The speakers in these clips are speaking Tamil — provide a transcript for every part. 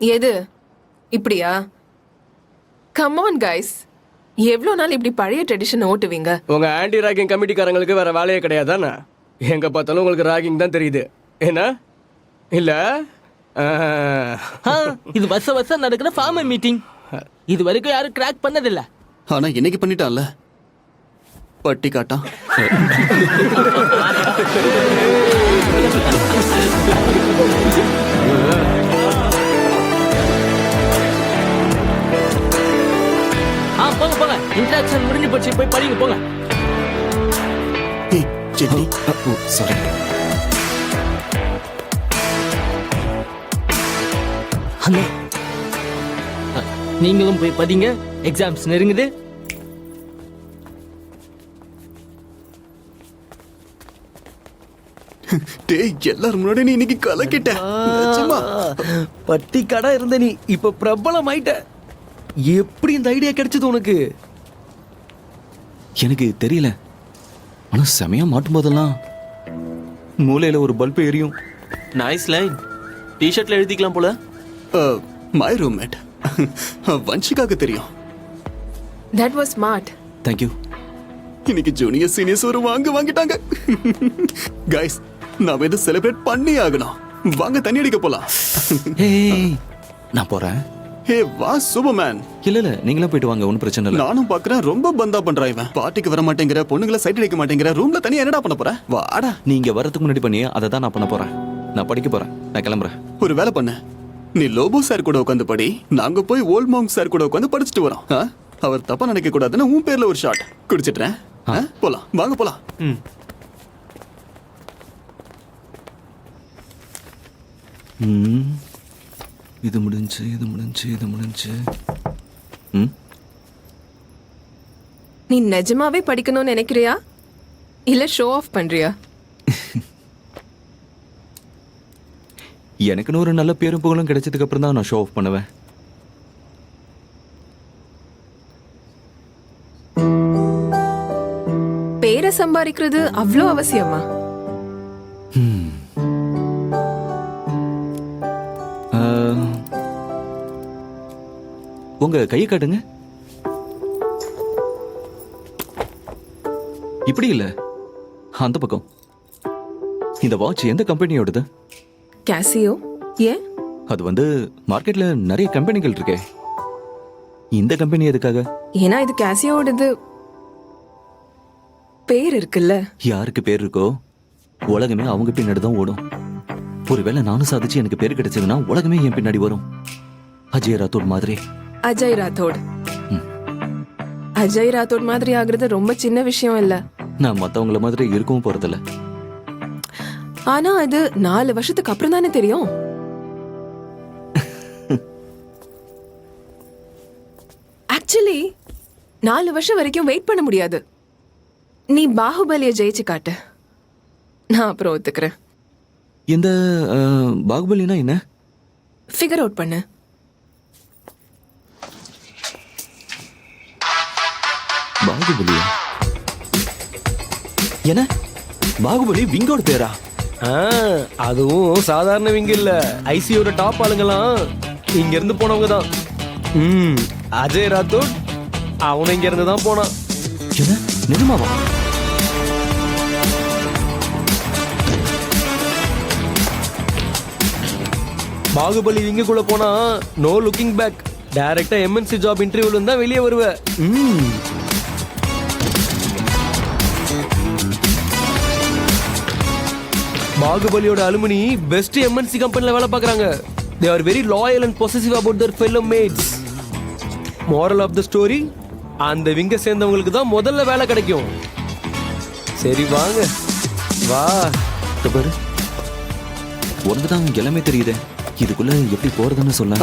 எது இப்படியா? கம் ஆன் கைஸ், எவ்வளோ நாள் இப்படி பழைய ட்ரெடிஷன் ஓட்டுவீங்க? உங்க ஆன்டி ராகிங் கமிட்டிக்காரங்களுக்கு வேற வேலையே கிடையாதானே? எங்க பார்த்தாலும் உங்களுக்கு ராகிங் தான் தெரியுது என்ன இல்ல? இது வருஷம் நடக்கிற ஃபார்மர் மீட்டிங். இது வரைக்கும் யாரும் கிராக் பண்ணதில்ல. ஆனா இன்னைக்கு பண்ணிட்டான்ல பட்டி காட்டான். போங்க போங்க, இன்ட்ராக்ஷன் முடிஞ்சு போச்சு, போய் படிங்க போங்க. ஏய் ஜென்னி, சாரி. ஹலோ, நீங்களும் போய் படிங்க, எக்ஸாம்ஸ் நெருங்குது. டேய், எல்லாரும் முன்னாடி நீ இன்னைக்கு கலக்கிட்ட. நிஜமா? பட்டி கடை இருந்த நீ இப்ப பிரபலம் ஆயிட்ட. எப்படி இந்த ஐடியா கிடைச்சது உனக்கு? எனக்கு தெரியல, ஆனா செமையா மாட்டும் போதெல்லாம் மூலையில ஒரு பல்ப் எரியும். Nice line. டிஷர்ட்ல எழுதிக்கலாம் போல. மை ரூம்மேட் வன்ஷிகாக்கு தெரியும். That was smart. தேங்க்யூ. இன்னைக்கு ஜூனியர் சீனியர்ஸ் ஒரு வாங்கிட்டாங்க. கைஸ், நாம இதை செலிப்ரேட் பண்ணி ஆகணும். வாங்க தண்ணி அடிக்க போலாம். ஏய், நான் போறேன். ஹே வா சூப்பர்மேன். இல்ல நீங்களும் போயிட்டு வாங்க, ஒன்றும் பிரச்சனை இல்லை. நானும் பாக்குறேன், ரொம்ப பந்தா பண்றான் இவன். பார்ட்டிக்கு வர மாட்டேங்கிற, பொண்ணுங்களை சைட் அடிக்க மாட்டேங்கிற, ரூம்ல தனியா என்னடா பண்ண போற? வாடா. நீங்க வரதுக்கு முன்னாடி பண்ணி அதை தான் நான் பண்ண போறேன். நான் படிக்க போறேன், நான் கிளம்புறேன். ஒரு வேலை பண்ணு, நீ லோபோ சார் கூட உட்காந்து படி, நாங்க போய் ஓல்ட் மாங்க் சார் கூட உட்காந்து படிச்சுட்டு வரோம். அவர் தப்பா நினைக்க கூடாதுன்னு உன் பேர்ல ஒரு ஷாட் குடிச்சிட்டேன். போலாம், வாங்க போலாம். இது முடிஞ்சு. நீ நிஜமாவே படிக்கணும்னு நினைக்கிறியா இல்ல ஷோ ஆஃப் பண்றியா? எனக்குன்னு ஒரு நல்ல பேரும் புகழும் கிடைச்சதுக்கு அப்புறம் தான் நான் ஷோ ஆஃப் பண்ணுவேன். பேரை சம்பாதிக்கிறது அவ்வளோ அவசியமா? உங்க கையை காட்டுங்க. இப்படி இல்ல, அந்த பக்கம். இந்த வாட்ச் எந்த கம்பெனியோடது? கேசியோ. ஏன்? அது வந்து மார்க்கெட்ல நிறைய கம்பெனிகள் இருக்கே, இந்த கம்பெனி எதுக்காக? ஏன்னா இது கேசியோடது. பேர் இருக்குல்ல. யாருக்கு பேர் இருக்கோ உலகமே அவங்க பின்னாடி தான் ஓடும். ஒருவேளை நானும் சாதிச்சு எனக்கு பேர் கிடைச்சதுன்னா உலகமே என் பின்னாடி வரும். அஜய் ராத்தோட் மாதிரி. அஜய் ராத்தோட். அஜய் ராத்தோட் மாதிரி ஆகுறது ரொம்ப சின்ன விஷயம் இல்ல. நான் மத்தவங்கள மாதிரி இருக்கவும் போறதில்ல. ஆனா அது 4 வருஷத்துக்கு அப்புறம் தானே தெரியும். ஆக்சுவலி 4 வருஷம் வரைக்கும் வெயிட் பண்ண முடியாது. நீ பாகுபலியை ஜெயிச்சு காட்டு, நான் அப்புறம் ஒத்துக்கிறேன். இந்த பாகுபலினா என்ன? ஃபிகர் அவுட் பண்ணு. பாகுபலியா? என்ன பாகுபலி விங்கோட பேரா? அதுவும் சாதாரண விங்க இல்ல, ஐசியோட டாப் ஆளுங்கலாம் இங்க இருந்து போனவங்க தான். அஜய் ராத்தோட் அவனும் இங்க இருந்து தான் போனான். என்ன நிஜமாவா? பாகுபலி விங்குக்குள்ள போனா நோ லுக்கிங் பேக், டைரக்டா எம்என்சி ஜாப் இன்டர்வியூல இருந்தா வெளியே வருவ. பாகுபலியோட அலுமினி பெஸ்ட் எம்என்சி கம்பெனில வேலை பார்க்கறாங்க. They are very loyal and possessive about their fellow mates. Moral of the story, அந்த விங்க சேர்ந்தவங்களுக்கு தான் முதல்ல வேலை கிடைக்கும். சரி வாங்க, வா. பாரு, உனக்கு தான் எல்லாமே தெரியுதே, இதுக்குள்ள எப்படி போறதுன்னு சொல்ல.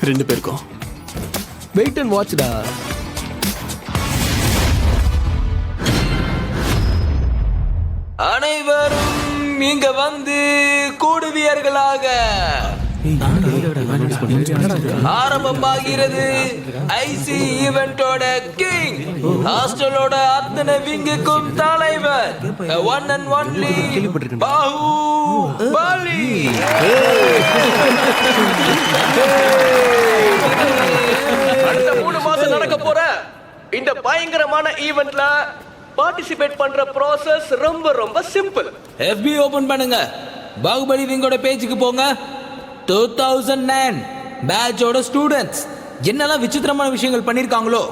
2 பேருக்கும் வெயிட் அண்ட் வாட்ச்டா. அனைவரும் இங்க வந்து கூடுவியர்களாக ஆரம்பமாகிறது ஐசி ஈவென்ட்டோட கிங், ஹாஸ்டலோட அத்தனை விங்குக்கும் தலைவர், ஒன் அண்ட் ஒன்லி பாகுபலி. இந்த பயங்கரமான ஈவென்ட்ல பார்ட்டிசிபேட் பண்ற ப்ராசஸ் ரொம்ப ரொம்ப சிம்பிள். FB ஓபன் பண்ணுங்க. பாகுபலி விங்கோட பேஜுக்கு போங்க. 2009 பேட்சோட ஸ்டூடெண்ட்ஸ் என்னெல்லாம் விசித்திரமான விஷயங்கள் பண்ணிருக்காங்களோ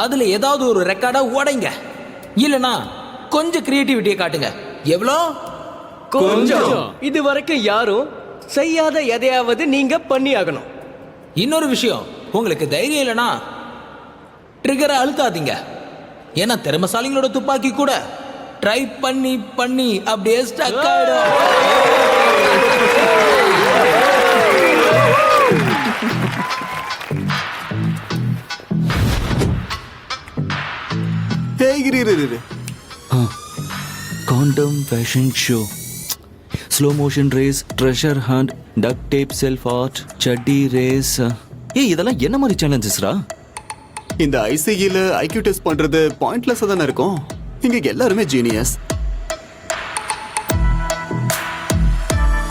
அதுல ஏதாவது ஒரு ரெக்கார்டா உடைங்க. இல்லனா கொஞ்சம் கிரியேட்டிவிட்டியை காட்டுங்க. எவ்வளோ? கொஞ்சம். இது வரைக்கும் யாரும் செய்யாத எதையாவது நீங்க பண்ணி ஆகணும். இன்னொரு விஷயம், உங்களுக்கு தைரியம் இல்லைனா ட்ரிகரை அழுத்தாதீங்க. ஏன்னா திறமசாலிங்களோட துப்பாக்கி கூட ட்ரை பண்ணி பண்ணி அப்படியே ஸ்டக் ஆயிடும். இரு காண்டம் fashion show, slow motion race, treasure hunt, duck tape self art, சட்டி ரேஸ். ஏய் இதெல்லாம் என்ன மாதிரி சேலஞ்சஸ்ரா? இந்த ஐசிஇல ஐக்யூ டெஸ்ட் பண்றது பாயிண்ட்லெஸ்ஸா தானே இருக்கும். இங்க எல்லாருமே ஜீனியஸ்.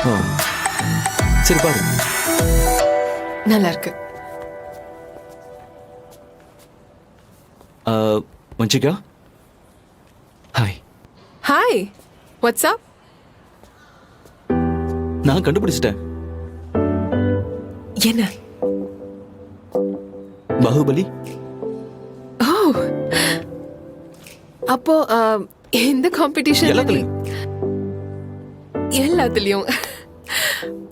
ஓ சரி பாரு. நல்லா இருக்கு. வஞ்சிகா ஹாய். Hi, what's up? நான் கண்டுபிடிச்சிட்டேன். என்ன? பாகுபலி. ஓ, அப்போ இந்த காம்படிஷன் எல்லாத்துலயும்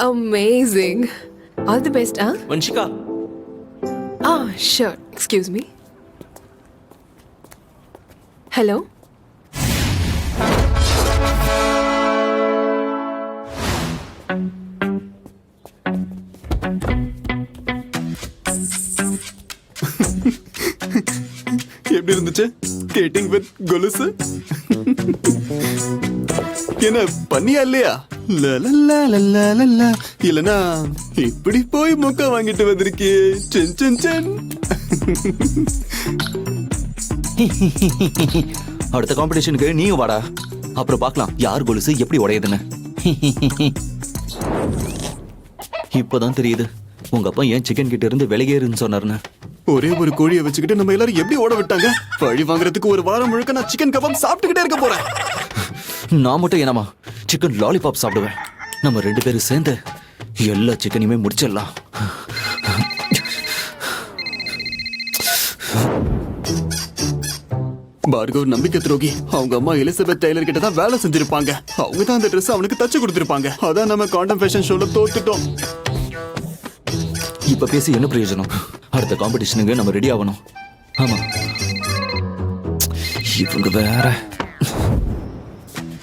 amazing. All the best. Vanshika, sure. Excuse me. Hello. எப்படி இருந்துச்சு ஸ்கேட்டிங் வித் கொலுசு? என்ன பண்ணியா இல்லையா? இல்லனா இப்படி போய் முக்க வாங்கிட்டு வந்திருக்கே. சென் சென் சென். அடுத்த காம்படிஷனுக்கு நீயும் வாடா, அப்புறம் பார்க்கலாம் யார் கொலுசு எப்படி உடையுதுன்னு. இப்பதான் தெரியுது உங்க அப்பா ஏன் சிக்கன் கிட்ட இருந்து விலகேறுன்னு சொன்னாருன்னு. ஒரே ஒரு கோழியை வச்சுக்கிட்டு நம்ம எல்லாரும் எப்படி ஓட விட்டாங்க? பழி வாங்குறதுக்கு ஒரு வாரம் முழுக்க நான் சிக்கன் கபாப் சாப்பிட்டுக்கிட்டே இருக்க போறேன். நான் மட்டும் என்னமா சிக்கன் லாலிபாப் சாப்பிடுவேன். நம்ம 2 பேரும் சேர்ந்து எல்லா சிக்கனையுமே முடிச்சிடலாம். பார்கவ் நம்பிக்கை துரோகி. அவங்க அம்மா எலிசபெத் டெய்லர் கிட்ட தான் வேலை செஞ்சிருப்பாங்க. அவங்க தான் அந்த ட்ரெஸ் அவனுக்கு தச்சு கொடுத்திருப்பாங்க. அதான் நம்ம காண்டம் ஃபேஷன் ஷோல தோத்துட்டோம். இப்ப பேசி என்ன பிரயோஜனம்? அடுத்த காம்படிஷனுக்கு நம்ம ரெடி ஆகணும். ஆமா, இவங்க வேற.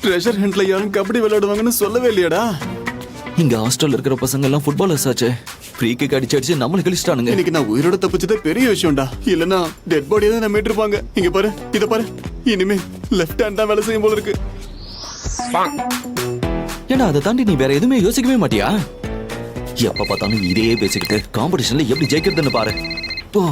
ட்ரெஷர் ஹண்ட்ல யாரும் கபடி விளையாடுவாங்கன்னு சொல்லவே இல்லையாடா? இங்க ஹாஸ்டல்ல இருக்கிற பசங்க எல்லாம் ஃபுட்பாலர்ஸ் ஆச்சே. ஃப்ரீ கிக் அடிச்சு நம்மள கழிச்சிட்டானுங்க. இன்னைக்கு நான் உயிரோட தப்பிச்சதே பெரிய விஷயம்டா. இல்லனா டெட் பாடியை தான் நம்ம இருப்பாங்க. இங்க பாரு, இத பாரு. இனிமே லெஃப்ட் ஹேண்ட் தான் வேலை செய்யும் போல இருக்கு. ஏன்னா அதை தாண்டி நீ வேற எதுவுமே யோசிக்கவே மாட்டியா? எப்ப பார்த்தாலும் இதே பேசிக்கிட்டு காம்படிஷன்ல எப்படி ஜெயிக்கிறதுன்னு பாரு. போ.